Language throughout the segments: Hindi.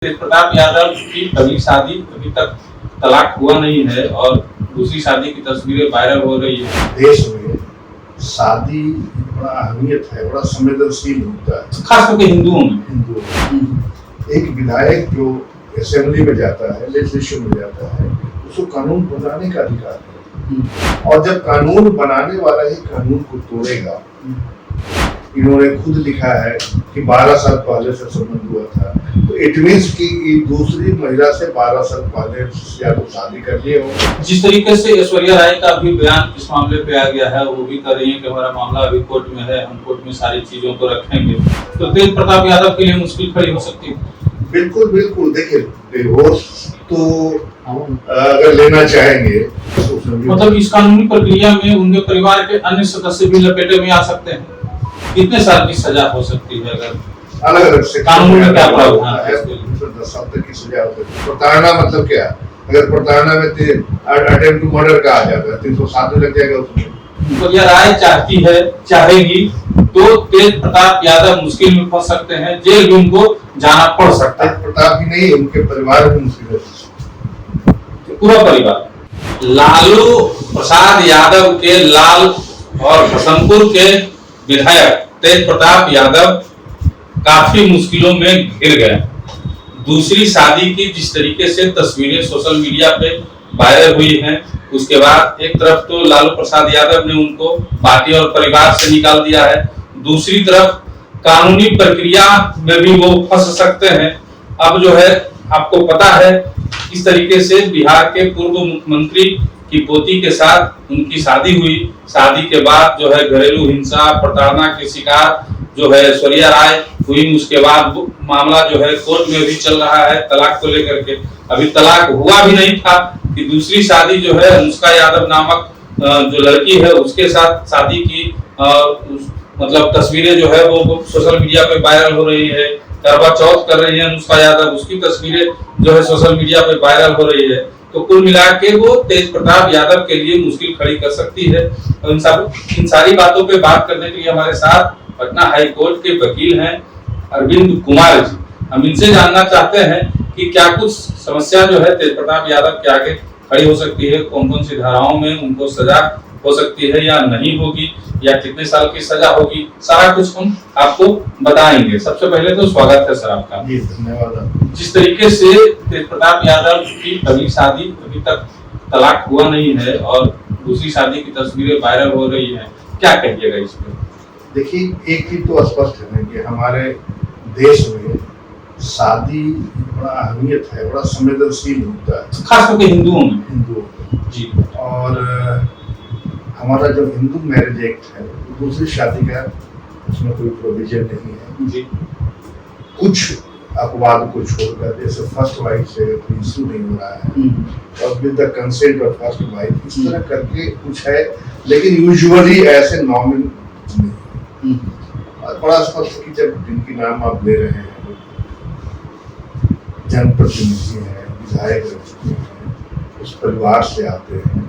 तेज प्रताप यादव की पहली शादी अभी तक तलाक हुआ नहीं है और दूसरी शादी की तस्वीरें वायरल हो रही है। देश में शादी बड़ा अहमियत है, बड़ा संवेदनशील होता है, खास करके हिंदुओं में। एक विधायक जो असेंबली में जाता है, लेजिस्लेशन में जाता है, उसको कानून बनाने का अधिकार है और जब कानून बनाने वाला ही कानून को तोड़ेगा, इन्होंने खुद लिखा है कि 12 साल पहले से संबंध हुआ था, तो इट मीन्स कि दूसरी महिला से 12 साल पहले या तो शादी कर लिए हो। जिस तरीके से ऐश्वर्या राय का भी बयान इस मामले पे आ गया है, वो भी कर रही है कि हमारा मामला अभी कोर्ट में है, हम कोर्ट में सारी चीजों को रखेंगे, तो तेज प्रताप यादव के लिए मुश्किल खड़ी हो सकती है। बिल्कुल बिल्कुल, देखिए डिवोर्स तो अगर लेना चाहेंगे तो मतलब इस कानूनी प्रक्रिया में उनके परिवार के अन्य सदस्य भी लपेटे में आ सकते हैं। कितने साल की सजा हो सकती है अगर अलग अलग कानून में क्या प्रावधान है? 10 साल तक की सजा हो सकती है। प्रताड़ना मतलब क्या? अगर प्रताड़ना में अटेम्प्ट टू मर्डर का आ जाता है 307 में लग जाएगा उसमें। तो यह राय चाहेगी तो तेज प्रताप यादव मुश्किल में फंस सकते हैं, जेल भी उनको जाना पड़ सकता है। तेज प्रताप ही नहीं, उनके परिवार भी मुश्किल है, पूरा परिवार। लालू प्रसाद यादव के लाल और हसनपुर के विधायक तेज प्रताप यादव काफी मुश्किलों में घिर गए। दूसरी शादी की जिस तरीके से तस्वीरें सोशल मीडिया पे वायरल हुई हैं, उसके बाद एक तरफ तो लालू प्रसाद यादव ने उनको पार्टी और परिवार से निकाल दिया है, दूसरी तरफ कानूनी प्रक्रिया में भी वो फंस सकते हैं। अब जो है आपको पता है इस तरीके से बिहार के पूर्व मुख्यमंत्री की पोती के साथ उनकी शादी हुई। शादी के बाद जो है घरेलू हिंसा, प्रताड़ना के शिकार जो है ऐश्वर्या राय हुई। उसके बाद मामला जो है कोर्ट में भी चल रहा है तलाक को लेकर के। अभी तलाक हुआ भी नहीं था कि दूसरी शादी जो है अनुष्का यादव नामक जो लड़की है उसके साथ शादी की मतलब तस्वीरें जो है वो सोशल मीडिया पे वायरल हो रही है। करवा चौथ कर रही है अनुष्का यादव, उसकी तस्वीरें जो है सोशल मीडिया पे वायरल हो रही है। तो कुल मिला के वो तेज प्रताप यादव के लिए मुश्किल खड़ी कर सकती है। और इन सारी बातों पे बात करने के लिए हमारे साथ पटना हाई कोर्ट के वकील हैं अरविंद कुमार जी। हम इनसे जानना चाहते हैं कि क्या कुछ समस्या जो है तेज प्रताप यादव के आगे खड़ी हो सकती है, कौन कौन सी धाराओं में उनको सजा हो सकती है या नहीं होगी, या कितने साल की सजा होगी, सारा कुछ हम आपको बताएंगे। सबसे पहले तो स्वागत है सर आपका। जी धन्यवाद। जिस तरीके से तेज प्रताप यादव की पहली शादी अभी तक तलाक हुआ नहीं है और दूसरी शादी की तस्वीरें वायरल हो रही हैं, क्या कहिएगा इस पे? देखिए, एक चीज तो स्पष्ट है कि हमारे देश में शादी बड़ा अहमियत है, बड़ा संवेदनशील होता है, खास करके हिंदुओं में। जी। और हमारा जो हिंदू मैरिज एक्ट है, दूसरी शादी का उसमें कोई प्रोविजन नहीं है। जी। कुछ अपवाद को छोड़कर, जैसे फर्स्ट वाइफ से कोई इशू नहीं हो रहा है और with the consent of first wife, इस तरह करके कुछ है, लेकिन यूजुअली ऐसे नॉर्मल नहीं। और बड़ा स्पष्ट कि जब जिनकी नाम आप ले रहे हैं जनप्रतिनिधि हैं, विधायक रह चुके हैं, उस परिवार से आते हैं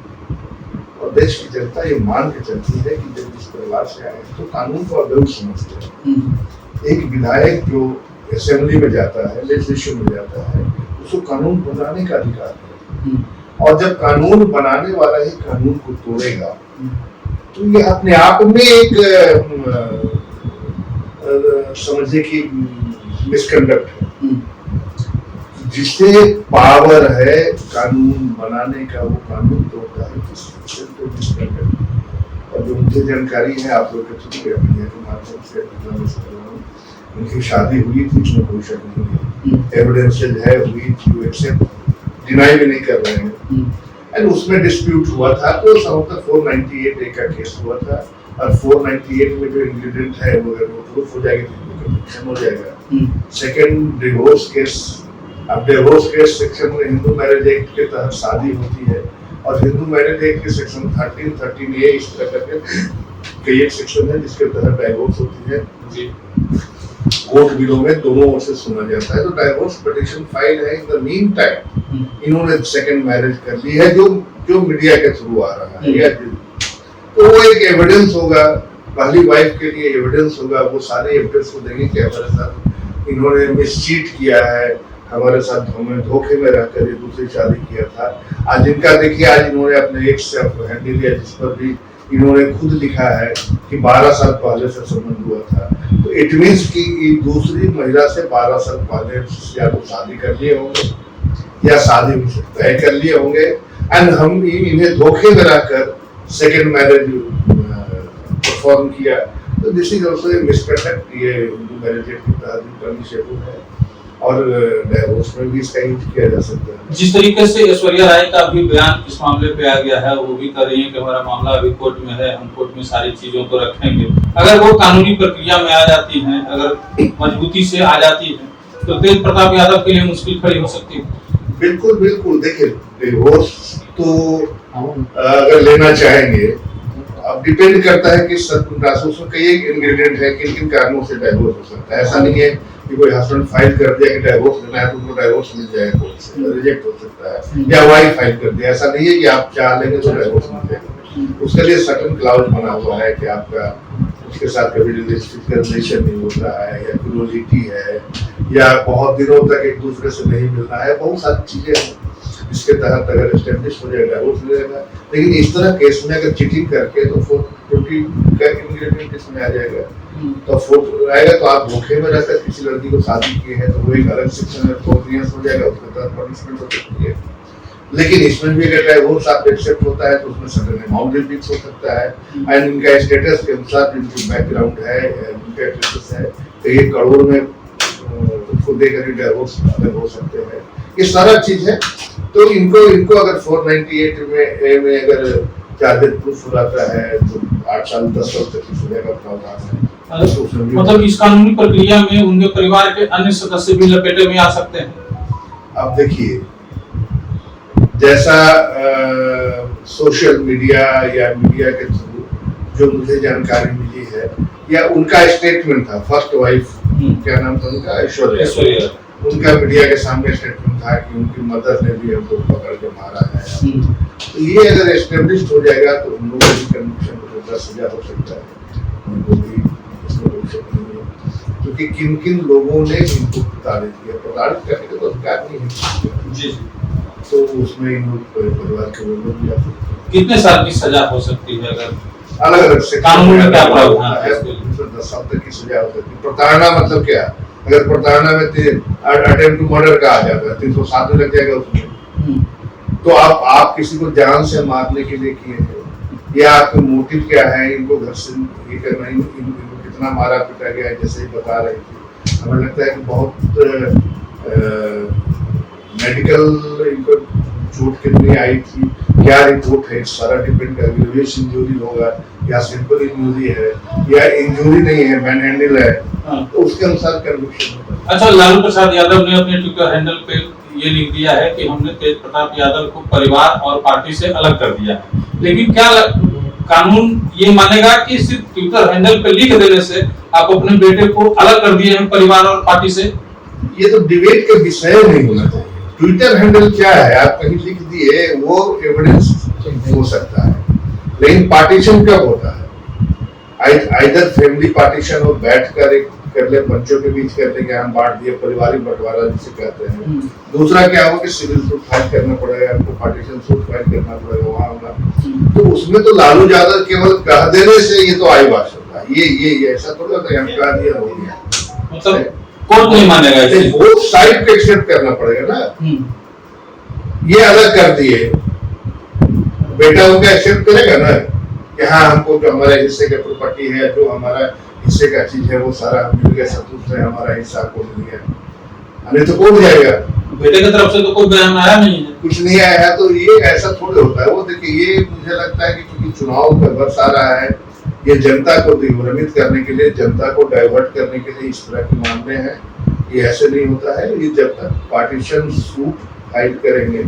और देश की जनता ये मान के चलती है कि जब इस परिवार से आए तो कानून को अवैध समझते हैं। एक विधायक जो असेंबली में जाता है, लेजिस्लेशन में जाता है, उसको कानून बनाने का अधिकार है और जब कानून बनाने वाला ही कानून को तोड़ेगा, तो ये अपने आप में एक समझिए कि मिसकंडक्ट है। जिसे पावर है कानून बनाने का, वो कानून तोड़ता है, तो मिसकंडक्ट। और जो मुझे जानकारी है आप लोग के थ्रू मीडिया के माध्यम से उनकी शादी हुई थी, इसमें कोई शक नहीं है, एविडेंसेज है, हुई थी, एक्सेप्ट डिनाई भी नहीं कर रहे हैं। एंड उसमें डिस्प्यूट हुआ था, तो संभवतः 498 का केस हुआ था और 498 में जो इंग्रेडिएंट है वो अगर वो प्रूफ हो जाएगी तो कन्विक्शन हो जाएगा। सेकंड डिवोर्स केस, अब डिवोर्स केस सेक्शन में हिंदू मैरिज एक्ट के तहत शादी होती है और हिंदू मैरिज एक्ट के सेक्शन 13A इस तरह करके एक सेक्शन है जिसके तहत डाइवोर्स होती है। कोर्ट बिलो में दोनों ओर से सुना जाता है, तो डाइवोर्स पिटीशन फाइल है। इन द मीन टाइम इन्होंने सेकंड मैरिज कर ली है, जो मीडिया के थ्रू आ रहा है, तो वो एक एविडेंस होगा, पहली वाइफ के लिए एविडेंस होगा। वो सारे एविडेंस को देंगे कि हमारे साथ इन्होंने मिसचीट किया है, हमारे साथ हमें धोखे में रहकर ये दूसरी शादी किया था। आज इनका देखिए, आज इन्होंने अपने एक से हैंडल लिया, जिस पर भी इन्होंने खुद लिखा है कि 12 साल पहले से संबंध हुआ था। तो इट मीन्स कि दूसरी महिला से 12 साल पहले या तो शादी कर लिए होंगे या शादी तय कर लिए होंगे, एंड हम इन्हें धोखे में रखकर सेकेंड मैरिज परफॉर्म किया। तो दिस इज ऑल्सो मिसकंडक्ट, ये हिंदू मैरिज एक्ट के तहत पनिशेबल है और डाइवोर्स में भी इसका यूज किया जा सकता है। जिस तरीके से ऐश्वर्या राय का भी बयान इस मामले पे आ गया है, वो भी कर रही है कि हमारा मामला अभी कोर्ट में है, हम कोर्ट में सारी चीजों को रखेंगे। अगर वो कानूनी प्रक्रिया में आ जाती हैं, अगर मजबूती से आ जाती है, तो तेज प्रताप यादव के लिए मुश्किल खड़ी हो सकती है। बिल्कुल बिल्कुल, देखिए डिवोर्स तो अगर लेना चाहेंगे, अब डिपेंड करता है कि उसमें कई इंग्रेडिएंट है, किन किन कारणों से डाइवोर्स हो सकता है। ऐसा नहीं है कि कोई हस्बैंड फाइल कर दिया कि डाइवोर्स लेना है तो उनको डाइवोर्स मिल जाएगा, कोर्ट से रिजेक्ट हो सकता है, या वाइफ फाइल कर दिया। ऐसा नहीं है कि आप चाह लेंगे तो डाइवोर्स मिल जाएगा। उसके लिए सर्टेन क्लाउज बना हुआ है कि आपका उसके साथ कभी रिलेशन नहीं होता है, या क्लोजिटी है, या बहुत दिनों तक एक दूसरे से नहीं मिलना है, बहुत सारी चीजें हैं जिसके तहत अगर एस्टेब्लिश हो जाए डाइवोर्स मिलेगा। लेकिन इस तरह केस में अगर चीटिंग करके तो 420 का इंग्रेडिएंट इसमें आ जाएगा, तो 4 आएगा तो आप धोखे में रहकर किसी लड़की को शादी की है तो वो एक अलग सेक्शन में 4 इयर्स हो जाएगा, उसके तहत पनिशमेंट हो सकती है। लेकिन इसमें भी अगर डाइवोर्स आप एक्सेप्ट होता है तो उसमें सर्टेन अमाउंट भी फिक्स हो सकता है, एंड इनका स्टेटस के अनुसार इनकी बैकग्राउंड है, इनका स्टेटस है, तो ये करोड़ में उसको देकर ही डाइवोर्स अलग हो सकते हैं। ये सारा चीज है। तो इनको अगर 498 में अगर चार्जेस प्रूफ हो जाता है तो 8 साल 10 साल तक की सजा का प्रावधान है। मतलब इस कानूनी प्रक्रिया में उनके परिवार के अन्य सदस्य भी लपेटे में आ सकते हैं। अब देखिए, जैसा सोशल मीडिया या मीडिया के थ्रू जो मुझे जानकारी मिली है, या उनका स्टेटमेंट था, फर्स्ट वाइफ क्या नाम था उनका, ऐश्वर्या, उनका मीडिया के सामने स्टेटमेंट था कि उनकी मदर ने भी हमको पकड़ के मारा है। तो ये अगर एस्टेब्लिश्ड हो जाएगा तो उन लोगों की कन्विक्शन हो सजा हो सकता है, उनको भी इसमें कोई शक नहीं है, क्योंकि किन किन लोगों ने इनको प्रताड़ित किया, प्रताड़ित करने का तो अधिकार नहीं है जी, तो उसमें इन परिवार के लोग भी आ सकते हैं। कितने साल की सजा हो सकती है अगर अलग अलग से कानून में क्या प्रावधान है? 10 साल तक की सजा हो सकती है। प्रताड़ना मतलब क्या, अगर प्रताड़ना में अटेम्प्ट टू मर्डर का आ जाता है 307 में लग जाएगा उसमें। तो आप किसी को जान से मारने के लिए किए हैं, या आपका मोटिव क्या है, इनको घर से ये करना, इनको कितना मारा पीटा गया है, जैसे ही बता रही थी। हमें लगता है कि बहुत मेडिकल इनको चोट कितनी आई थी, क्या रिपोर्ट है, सारा डिपेंड करेगा। ग्रेवियस इंजरी होगा या सिंपल इंजरी है या इंजरी नहीं है, मैन हैंडल है, तो उसके अनुसार कन्विक्शन होगा। अच्छा, लालू प्रसाद यादव ने अपने ट्विटर हैंडल पे ये लिख दिया है कि हमने तेज प्रताप यादव को परिवार और पार्टी से अलग कर दिया है, लेकिन क्या कानून ये मानेगा कि सिर्फ ट्विटर हैंडल पे लिख देने से आप अपने बेटे को अलग कर दिए हैं परिवार और पार्टी से? ये तो डिबेट का विषय नहीं होना चाहिए। ट्विटर हैंडल क्या है, आप कहीं लिख दिए, वो एविडेंस हो सकता है, लेकिन पार्टीशन कब होता है? आइदर फैमिली पार्टीशन हो, बैठकर एक कर ले, बच्चों के बीच कर ले कि हम बांट दिए, पारिवारिक बंटवारा जिसे कहते हैं। दूसरा क्या हो कि सिविल सूट फाइल करना पड़ेगा, हमको पार्टीशन सूट फाइल करना पड़ेगा वहां होगा। तो उसमें तो लालू यादव केवल कह देने से ये तो आई बात होता है, ये ऐसा थोड़ा होता है हम कह दिया हो गया, मतलब कोर्ट नहीं मानेगा इसे, बोथ साइड को एक्सेप्ट करना पड़ेगा ना। ये अलग कर दिए, बेटा उनका एक्सेप्ट करेगा ना कि हाँ हमको जो हमारे हिस्से का प्रॉपर्टी है, जो हमारा हिस्से का चीज है वो सारा मिल गया, संतुष्ट है, हमारा हिस्सा को मिल गया, नहीं तो कौन जाएगा? बेटे की तरफ से तो कोई बयान आया नहीं है, कुछ नहीं आया है। तो ये ऐसा थोड़े होता है। वो देखिए, ये मुझे लगता है कि क्योंकि चुनाव का वर्ष आ रहा है, ये जनता को दिग्भ्रमित करने के लिए, जनता को डाइवर्ट करने के लिए इस तरह के मामले हैं। ये ऐसे नहीं होता है। ये जब तक पार्टीशन सूट फाइल करेंगे,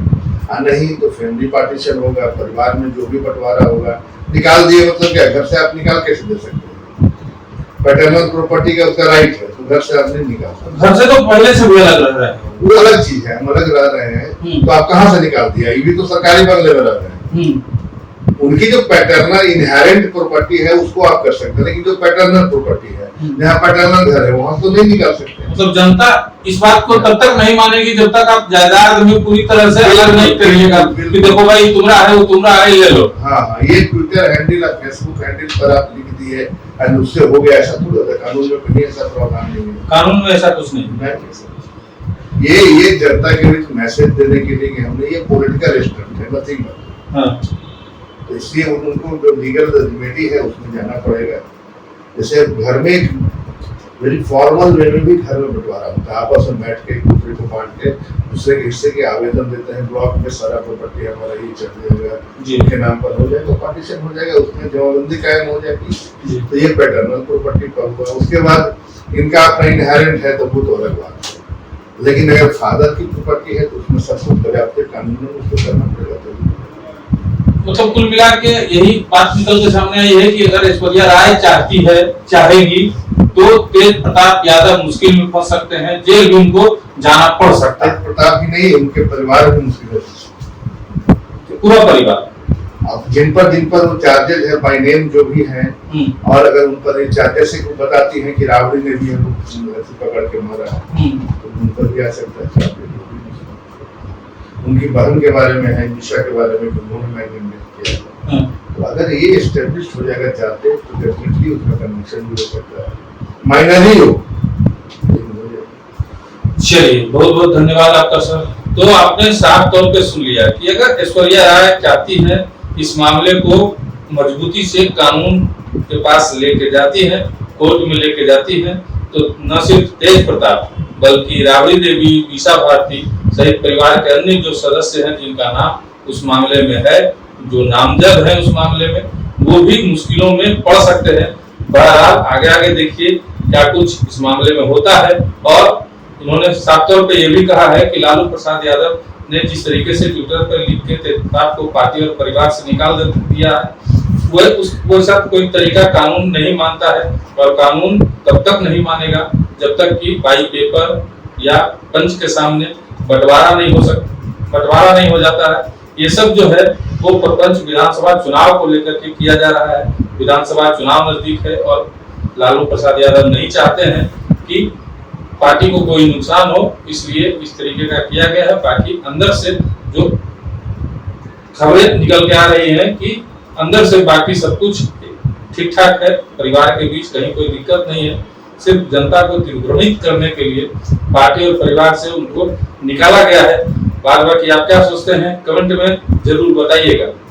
नहीं तो फैमिली पार्टीशन होगा, परिवार में जो भी बंटवारा होगा, निकाल दिए मतलब क्या, घर से आप निकाल कैसे दे सकते हैं? पैटर्नल प्रॉपर्टी का उसका राइट है, तो घर से आप नहीं निकाल सकते। घर से तो पहले से भी अलग रह रहा है, वो अलग चीज है, हम अलग रह रहे हैं, तो आप कहाँ से निकाल दिया? ये भी तो सरकारी बंगले में रह रहे हैं, उनकी जो पैटर्नल इनहेरेंट प्रॉपर्टी है उसको आप कर सकते हैं, लेकिन जो पैटर्नल प्रॉपर्टी है, जहाँ पैटर्नल घर है वहां तो नहीं निकाल सकते। मतलब जनता इस बात को तब तक नहीं मानेगी जब तक आप जायदाद में पूरी तरह से अलग नहीं करिएगा कि देखो भाई तुम्हारा है वो तुम्हारा है, ले लो। हाँ हाँ, ये ट्विटर हैंडल और फेसबुक हैंडल पर आप लिख दिए और उससे हो गया, ऐसा थोड़ा था। कानून में कहीं ऐसा प्रावधान नहीं है, कानून में ऐसा कुछ नहीं। ये जनता के बीच मैसेज देने के लिए कि हमने ये पॉलिटिकल स्टंट है, नथिंग बट। हाँ। तो इसलिए उनको जो लीगल रेमेडी है उसमें जाना पड़ेगा। जैसे घर में एक वेरी फॉर्मल वे में भी घर में बंटवारा होता है, आपस में बैठ के एक दूसरे को बांट के दूसरे के हिस्से के आवेदन देते हैं, ब्लॉक में सारा प्रॉपर्टी हमारा ये चल जाएगा, जिनके नाम पर हो जाएगा, पार्टीशन हो जाएगा, उसमें जमाबंदी कायम हो जाएगी। तो ये पैटर्नल प्रॉपर्टी पर हुआ। उसके बाद इनका अपना इनहेरेंट है तो वो तो अलग बात है, लेकिन अगर फादर की प्रॉपर्टी है तो उसमें सब कुछ पर्याप्त कानून में उसको करना पड़ेगा। मतलब कुल मिला के यही बात निकल के सामने आई है कि अगर ऐश्वर्या राय चाहती है, चाहेगी तो तेज प्रताप यादव मुश्किल में फंस सकते हैं, जेल भी उनको जाना पड़ सकता है। प्रताप ही नहीं, उनके परिवार भी मुश्किल है, पूरा परिवार। अब जिन पर वो चार्जेज है बाय नेम जो भी हैं, और अगर उन पर चार्जेस से बताती हैं कि राबड़ी ने भी पकड़ के मारा है तो उन पर भी आ सकता है। उनकी बहन के बारे में है, निशा के बारे में उन्होंने मैंने किया। तो अगर ये एस्टेब्लिश हो जाएगा चाहते तो डेफिनेटली उसका कनेक्शन भी हो सकता है, माइनर ही हो। चलिए, बहुत बहुत धन्यवाद आपका सर। तो आपने साफ तौर पे सुन लिया कि अगर ऐश्वर्या राय चाहती है इस मामले को मजबूती से कानून के पास लेके जाती है, कोर्ट में लेके जाती है, तो न सिर्फ तेज प्रताप बल्कि राबड़ी देवी, ईशा भारती सहित परिवार के अन्य जो सदस्य हैं जिनका नाम उस मामले में है, जो नामजद है उस मामले में, वो भी मुश्किलों में पड़ सकते हैं। बहरहाल आगे आगे देखिए क्या कुछ इस मामले में होता है। और उन्होंने साफ तौर पे ये भी कहा है कि लालू प्रसाद यादव ने जिस तरीके से ट्विटर पर लिख के तेज प्रताप को पार्टी और परिवार से निकाल दिया है, वो सब कोई तरीका कानून नहीं मानता है, और कानून तब तक नहीं मानेगा जब तक कि बाई पेपर या पंच के सामने बंटवारा नहीं हो जाता है। ये सब जो है वो प्रपंच विधानसभा चुनाव को लेकर के किया जा रहा है। विधानसभा चुनाव नजदीक है और लालू प्रसाद यादव नहीं चाहते हैं कि पार्टी को कोई नुकसान हो, इसलिए इस तरीके का किया गया है। बाकी अंदर से जो खबरें निकल के आ रही हैं कि अंदर से बाकी सब कुछ ठीक ठाक है, परिवार के बीच कहीं कोई दिक्कत नहीं है। सिर्फ जनता को दिग्भ्रमित करने के लिए पार्टी और परिवार से उनको निकाला गया है। बाद बाकी आप क्या सोचते हैं कमेंट में जरूर बताइएगा।